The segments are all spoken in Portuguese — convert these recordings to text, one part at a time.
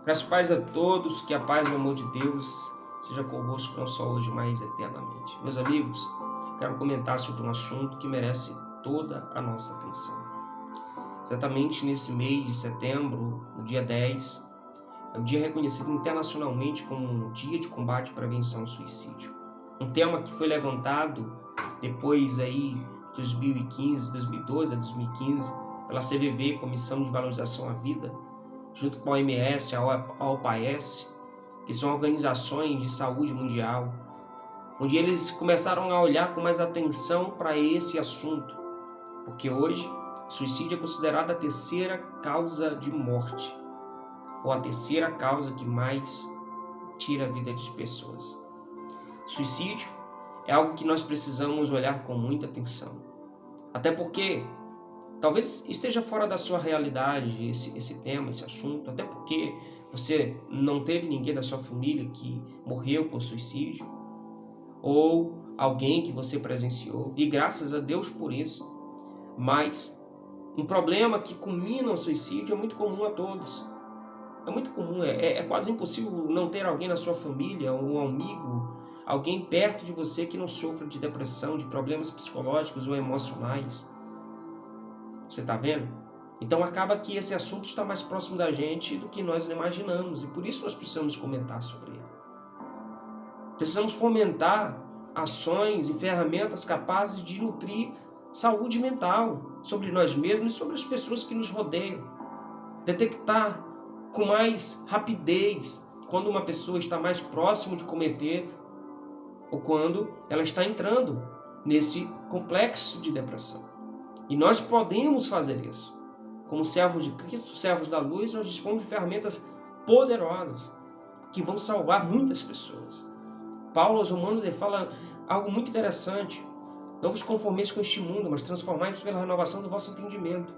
Graças e paz a todos, que a paz e o amor de Deus seja convosco não só hoje, mas eternamente. Meus amigos, quero comentar sobre um assunto que merece toda a nossa atenção. Exatamente nesse mês de setembro, no dia 10, é um dia reconhecido internacionalmente como um dia de combate e prevenção ao suicídio. Um tema que foi levantado depois aí de 2015, 2012 a 2015, pela CVV, Comissão de Valorização à Vida, junto com a OMS, a OPAS, que são organizações de saúde mundial, onde eles começaram a olhar com mais atenção para esse assunto, porque hoje o suicídio é considerado a terceira causa de morte, ou a terceira causa que mais tira a vida de pessoas. Suicídio é algo que nós precisamos olhar com muita atenção, até porque talvez esteja fora da sua realidade esse tema, esse assunto, até porque você não teve ninguém da sua família que morreu por suicídio, ou alguém que você presenciou, e graças a Deus por isso. Mas um problema que culmina o suicídio é muito comum a todos. É muito comum, é quase impossível não ter alguém na sua família, um amigo, alguém perto de você que não sofra de depressão, de problemas psicológicos ou emocionais. Você está vendo? Então acaba que esse assunto está mais próximo da gente do que nós imaginamos, e por isso nós precisamos comentar sobre ele. Precisamos fomentar ações e ferramentas capazes de nutrir saúde mental sobre nós mesmos e sobre as pessoas que nos rodeiam. Detectar com mais rapidez quando uma pessoa está mais próximo de cometer ou quando ela está entrando nesse complexo de depressão. E nós podemos fazer isso. Como servos de Cristo, servos da luz, nós dispomos de ferramentas poderosas que vão salvar muitas pessoas. Paulo aos Romanos ele fala algo muito interessante. Não vos conformeis com este mundo, mas transformai-vos pela renovação do vosso entendimento.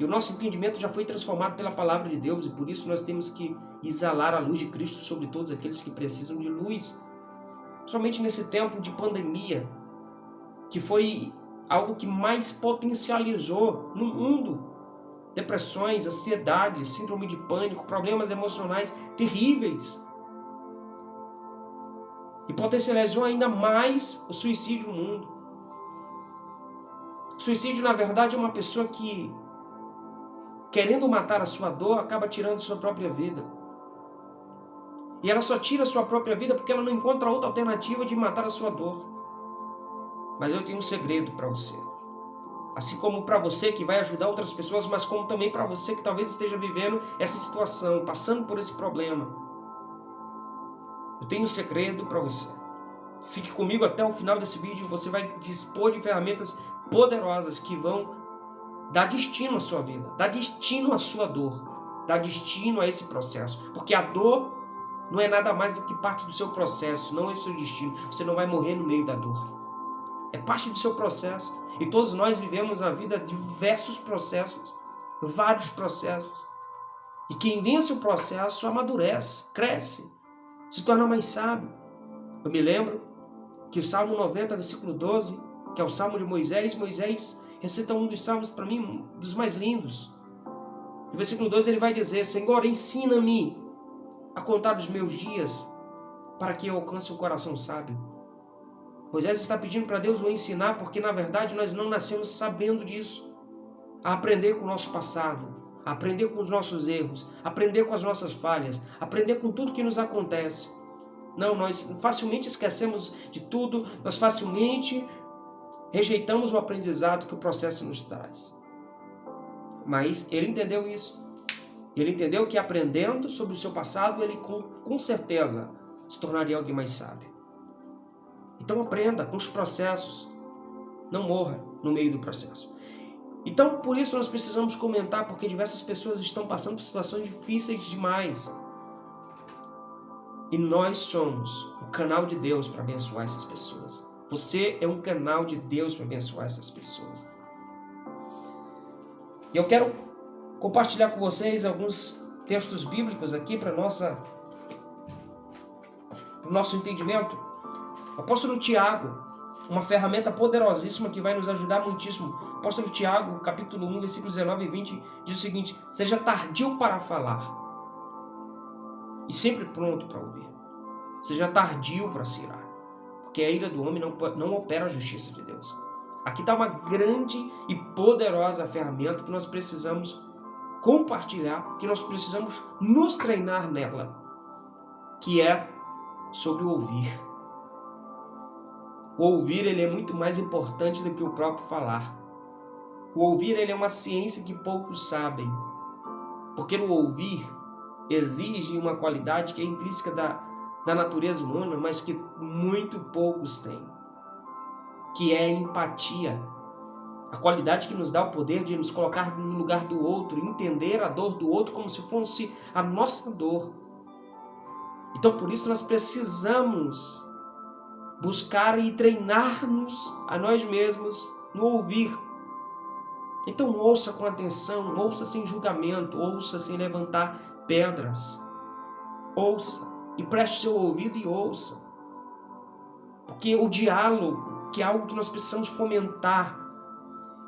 E o nosso entendimento já foi transformado pela palavra de Deus, e por isso nós temos que exalar a luz de Cristo sobre todos aqueles que precisam de luz. Somente nesse tempo de pandemia, que foi algo que mais potencializou no mundo depressões, ansiedade, síndrome de pânico, problemas emocionais terríveis. E potencializou ainda mais o suicídio no mundo. O suicídio, na verdade, é uma pessoa que, querendo matar a sua dor, acaba tirando a sua própria vida. E ela só tira a sua própria vida porque ela não encontra outra alternativa de matar a sua dor. Mas eu tenho um segredo para você. Assim como para você que vai ajudar outras pessoas, mas como também para você que talvez esteja vivendo essa situação, passando por esse problema. Eu tenho um segredo para você. Fique comigo até o final desse vídeo e você vai dispor de ferramentas poderosas que vão dar destino à sua vida, dar destino à sua dor, dar destino a esse processo. Porque a dor não é nada mais do que parte do seu processo, não é o seu destino. Você não vai morrer no meio da dor. É parte do seu processo. E todos nós vivemos na vida diversos processos, vários processos. E quem vence o processo amadurece, cresce, se torna mais sábio. Eu me lembro que o Salmo 90, versículo 12, que é o Salmo de Moisés, Moisés recita um dos salmos, para mim, um dos mais lindos. No versículo 12 ele vai dizer: Senhor, ensina-me a contar os meus dias, para que eu alcance um coração sábio. Moisés está pedindo para Deus nos ensinar, porque na verdade nós não nascemos sabendo disso. A aprender com o nosso passado, a aprender com os nossos erros, a aprender com as nossas falhas, a aprender com tudo que nos acontece. Não, nós facilmente esquecemos de tudo, nós facilmente rejeitamos o aprendizado que o processo nos traz. Mas ele entendeu isso. Ele entendeu que aprendendo sobre o seu passado, ele com certeza se tornaria alguém mais sábio. Então aprenda com os processos. Não morra no meio do processo. Então por isso nós precisamos comentar, porque diversas pessoas estão passando por situações difíceis demais. E nós somos o canal de Deus para abençoar essas pessoas. Você é um canal de Deus para abençoar essas pessoas. E eu quero compartilhar com vocês alguns textos bíblicos aqui para o nosso entendimento. O apóstolo Tiago, uma ferramenta poderosíssima que vai nos ajudar muitíssimo. O apóstolo Tiago, capítulo 1, versículos 19 e 20, diz o seguinte: seja tardio para falar e sempre pronto para ouvir. Seja tardio para se irar, porque a ira do homem não opera a justiça de Deus. Aqui está uma grande e poderosa ferramenta que nós precisamos compartilhar, que nós precisamos nos treinar nela, que é sobre o ouvir. O ouvir, ele é muito mais importante do que o próprio falar. O ouvir, ele é uma ciência que poucos sabem, porque o ouvir exige uma qualidade que é intrínseca da natureza humana, mas que muito poucos têm, que é a empatia. A qualidade que nos dá o poder de nos colocar no lugar do outro, entender a dor do outro como se fosse a nossa dor. Então, por isso, nós precisamos buscar e treinar-nos a nós mesmos no ouvir. Então, ouça com atenção, ouça sem julgamento, ouça sem levantar pedras. Ouça e preste seu ouvido e ouça. Porque o diálogo, que é algo que nós precisamos fomentar.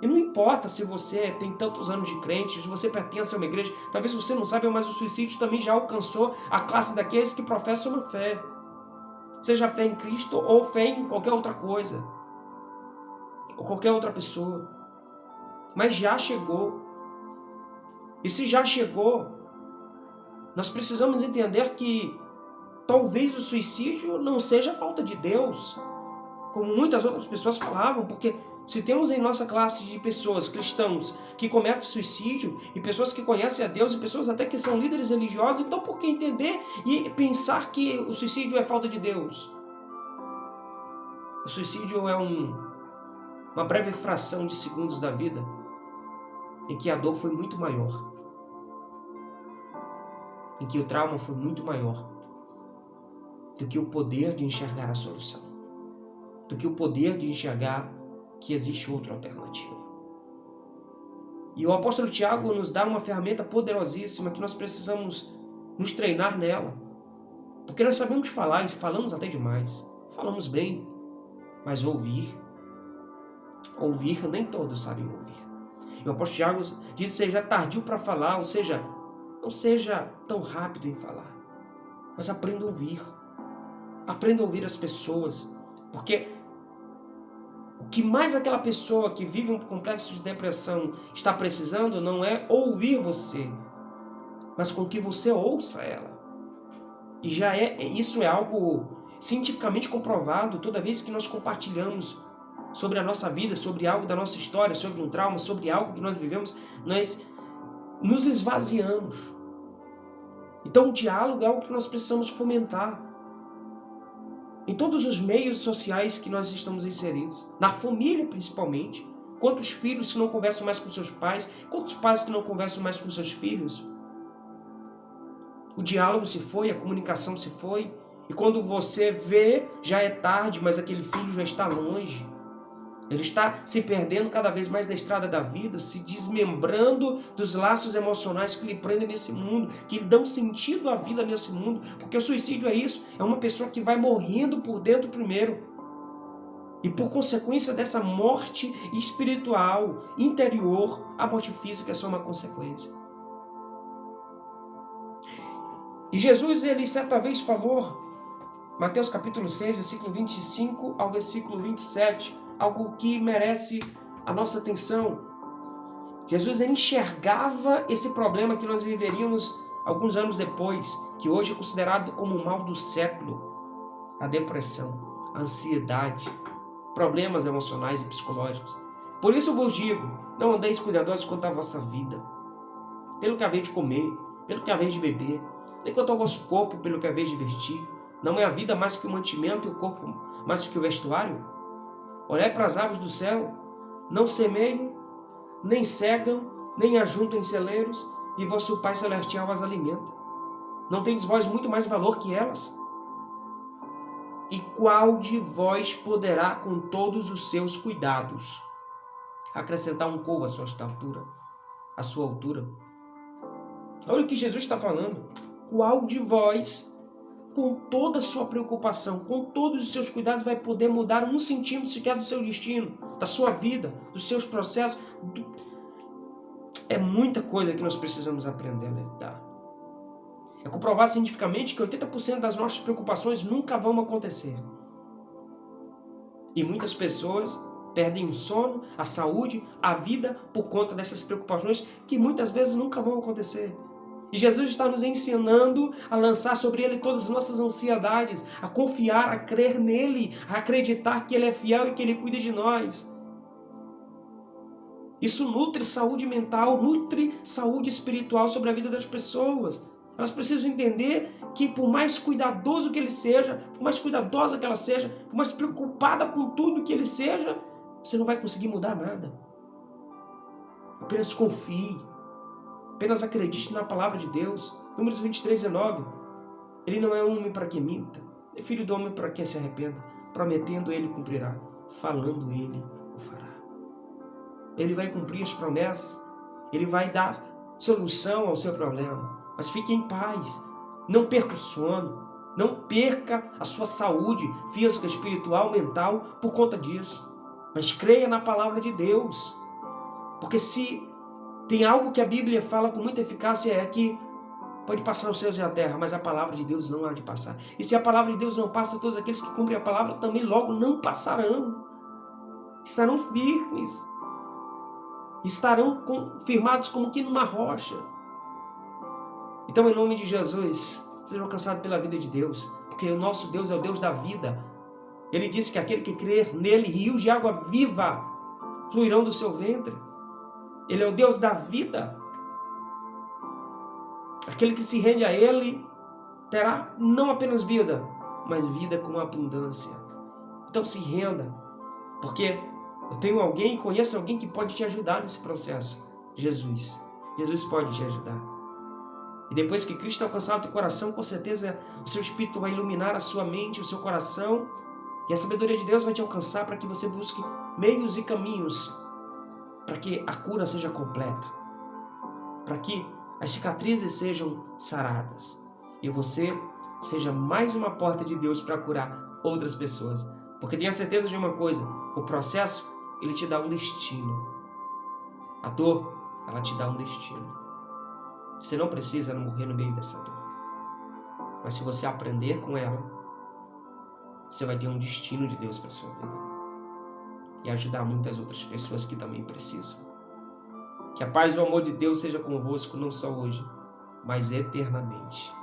E não importa se você tem tantos anos de crente, se você pertence a uma igreja, talvez você não saiba, mas o suicídio também já alcançou a classe daqueles que professam uma fé. Seja fé em Cristo ou fé em qualquer outra coisa. Ou qualquer outra pessoa. Mas já chegou. E se já chegou, nós precisamos entender que talvez o suicídio não seja falta de Deus, como muitas outras pessoas falavam, porque se temos em nossa classe de pessoas, cristãos, que cometem suicídio, e pessoas que conhecem a Deus, e pessoas até que são líderes religiosos, então por que entender e pensar que o suicídio é falta de Deus? O suicídio é uma breve fração de segundos da vida, em que a dor foi muito maior, em que o trauma foi muito maior, do que o poder de enxergar a solução, do que o poder de enxergar que existe outra alternativa. E o apóstolo Tiago nos dá uma ferramenta poderosíssima que nós precisamos nos treinar nela. Porque nós sabemos falar, e falamos até demais. Falamos bem, mas ouvir nem todos sabem ouvir. E o apóstolo Tiago diz: seja tardio para falar, ou seja, não seja tão rápido em falar, mas aprenda a ouvir. Aprenda a ouvir as pessoas, porque o que mais aquela pessoa que vive um complexo de depressão está precisando não é ouvir você, mas com que você ouça ela. E isso é algo cientificamente comprovado toda vez que nós compartilhamos sobre a nossa vida, sobre algo da nossa história, sobre um trauma, sobre algo que nós vivemos, nós nos esvaziamos. Então o diálogo é algo que nós precisamos fomentar. Em todos os meios sociais que nós estamos inseridos, na família principalmente, quantos filhos que não conversam mais com seus pais, quantos pais que não conversam mais com seus filhos. O diálogo se foi, a comunicação se foi, e quando você vê, já é tarde, mas aquele filho já está longe. Ele está se perdendo cada vez mais na estrada da vida, se desmembrando dos laços emocionais que lhe prendem nesse mundo, que lhe dão sentido à vida nesse mundo. Porque o suicídio é isso, é uma pessoa que vai morrendo por dentro primeiro. E por consequência dessa morte espiritual, interior, a morte física é só uma consequência. E Jesus, ele certa vez falou, Mateus capítulo 6, versículo 25 ao versículo 27, algo que merece a nossa atenção. Jesus, ele enxergava esse problema que nós viveríamos alguns anos depois, que hoje é considerado como o mal do século, a depressão, a ansiedade, problemas emocionais e psicológicos. Por isso eu vos digo, não andeis cuidadosos quanto à vossa vida, pelo que haveis de comer, pelo que haveis de beber, nem quanto ao vosso corpo, pelo que haveis de vestir. Não é a vida mais que o mantimento e o corpo mais que o vestuário? Olhai para as aves do céu, não semeiam, nem cegam, nem ajuntam em celeiros, e vosso Pai Celestial as alimenta. Não tendes vós muito mais valor que elas? E qual de vós poderá, com todos os seus cuidados, acrescentar um covo à sua estatura, à sua altura? Olha o que Jesus está falando. Qual de vós, com toda a sua preocupação, com todos os seus cuidados, vai poder mudar 1 centímetro sequer do seu destino, da sua vida, dos seus processos? É muita coisa que nós precisamos aprender a lidar. É comprovado cientificamente que 80% das nossas preocupações nunca vão acontecer. E muitas pessoas perdem o sono, a saúde, a vida por conta dessas preocupações que muitas vezes nunca vão acontecer. E Jesus está nos ensinando a lançar sobre Ele todas as nossas ansiedades, a confiar, a crer nele, a acreditar que Ele é fiel e que Ele cuida de nós. Isso nutre saúde mental, nutre saúde espiritual sobre a vida das pessoas. Elas precisam entender que por mais cuidadoso que ele seja, por mais cuidadosa que ela seja, por mais preocupada com tudo que ele seja, você não vai conseguir mudar nada. Apenas confie. Apenas acredite na palavra de Deus. Números 23, 19. Ele não é homem para que minta, é filho do homem para que se arrependa. Prometendo, ele cumprirá. Falando, ele o fará. Ele vai cumprir as promessas. Ele vai dar solução ao seu problema. Mas fique em paz. Não perca o sono. Não perca a sua saúde física, espiritual, mental por conta disso. Mas creia na palavra de Deus. Porque se tem algo que a Bíblia fala com muita eficácia é que pode passar os céus e a terra, mas a palavra de Deus não há de passar. E se a palavra de Deus não passa, todos aqueles que cumprem a palavra também logo não passarão. Estarão firmes. Estarão firmados como que numa rocha. Então, em nome de Jesus, sejam alcançados pela vida de Deus, porque o nosso Deus é o Deus da vida. Ele disse que aquele que crer nele, rios de água viva fluirão do seu ventre. Ele é o Deus da vida. Aquele que se rende a Ele terá não apenas vida, mas vida com abundância. Então se renda, porque eu tenho alguém, conheço alguém que pode te ajudar nesse processo. Jesus. Jesus pode te ajudar. E depois que Cristo alcançar o teu coração, com certeza o seu Espírito vai iluminar a sua mente, o seu coração, e a sabedoria de Deus vai te alcançar para que você busque meios e caminhos para que a cura seja completa, para que as cicatrizes sejam saradas e você seja mais uma porta de Deus para curar outras pessoas. Porque tenha certeza de uma coisa, o processo, ele te dá um destino. A dor, ela te dá um destino. Você não precisa morrer no meio dessa dor. Mas se você aprender com ela, você vai ter um destino de Deus para a sua vida. E ajudar muitas outras pessoas que também precisam. Que a paz e o amor de Deus seja convosco, não só hoje, mas eternamente.